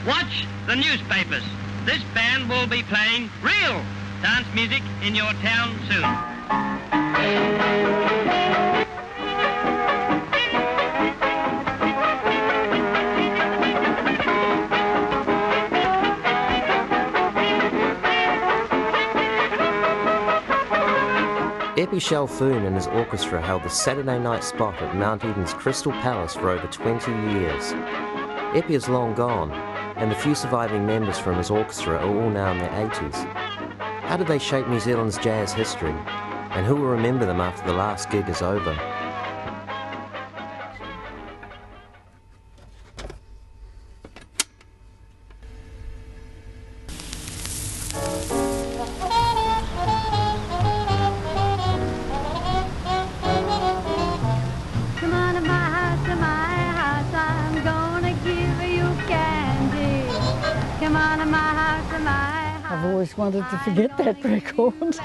Watch the newspapers. This band will be playing real dance music in your town soon. Epi Shalfoon and his orchestra held the Saturday night spot at Mount Eden's Crystal Palace for over 20 years. Epi is long gone, and the few surviving members from his orchestra are all now in their 80s. How did they shape New Zealand's jazz history? And who will remember them after the last gig is over? I've always wanted to forget that record.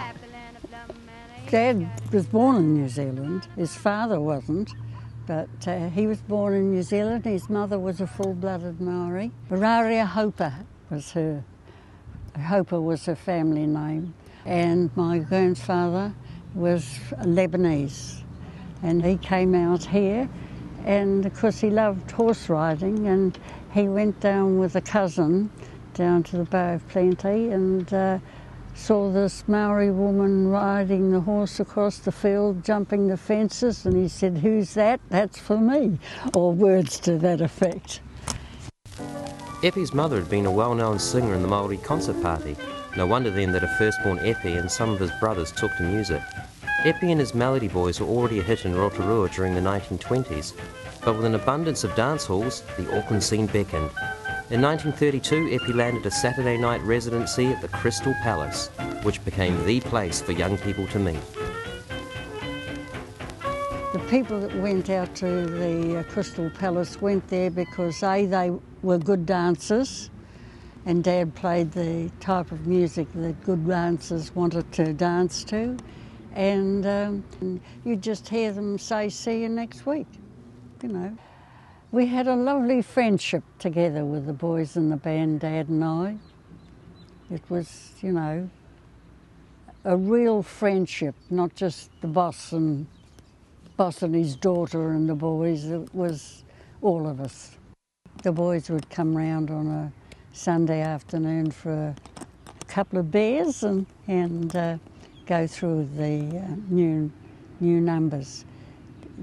Dad was born in New Zealand. His father wasn't, but he was born in New Zealand. His mother was a full-blooded Maori. Bararia Hopa was her. Hopa was her family name. And my grandfather was Lebanese. And he came out here, and of course he loved horse riding, and he went down with a cousin down to the Bay of Plenty and saw this Maori woman riding the horse across the field, jumping the fences, and he said, "Who's that? That's for me," or words to that effect. Epi's mother had been a well-known singer in the Māori concert party. No wonder then that a firstborn Epi and some of his brothers took to music. Epi and his Melody Boys were already a hit in Rotorua during the 1920s, but with an abundance of dance halls, the Auckland scene beckoned. In 1932, Epi landed a Saturday night residency at the Crystal Palace, which became the place for young people to meet. The people that went out to the Crystal Palace went there because A, they were good dancers, and Dad played the type of music that good dancers wanted to dance to, and you just hear them say, "See you next week," you know. We had a lovely friendship together with the boys in the band, Dad and I. It was, you know, a real friendship, not just the boss and his daughter and the boys. It was all of us. The boys would come round on a Sunday afternoon for a couple of beers and go through the new numbers.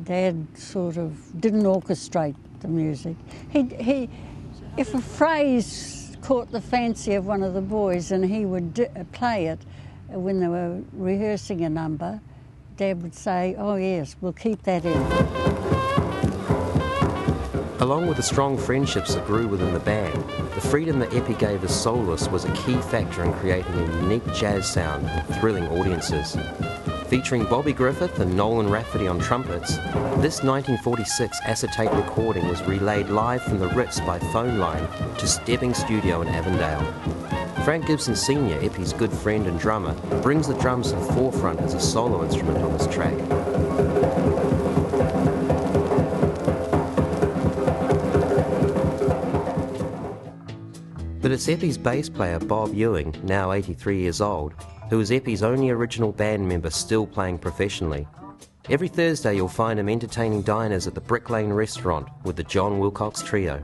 Dad sort of didn't orchestrate the music. If a phrase caught the fancy of one of the boys and he would play it when they were rehearsing a number, Dad would say, "Oh yes, we'll keep that in." Along with the strong friendships that grew within the band, the freedom that Epi gave as soloist was a key factor in creating a unique jazz sound and thrilling audiences. Featuring Bobby Griffith and Nolan Rafferty on trumpets, this 1946 acetate recording was relayed live from the Ritz by phone line to Stebbing Studio in Avondale. Frank Gibson Sr., Epi's good friend and drummer, brings the drums to the forefront as a solo instrument on this track. But it's Epi's bass player Bob Ewing, now 83 years old, who is Epi's only original band member still playing professionally. Every Thursday you'll find him entertaining diners at the Brick Lane restaurant with the John Wilcox Trio.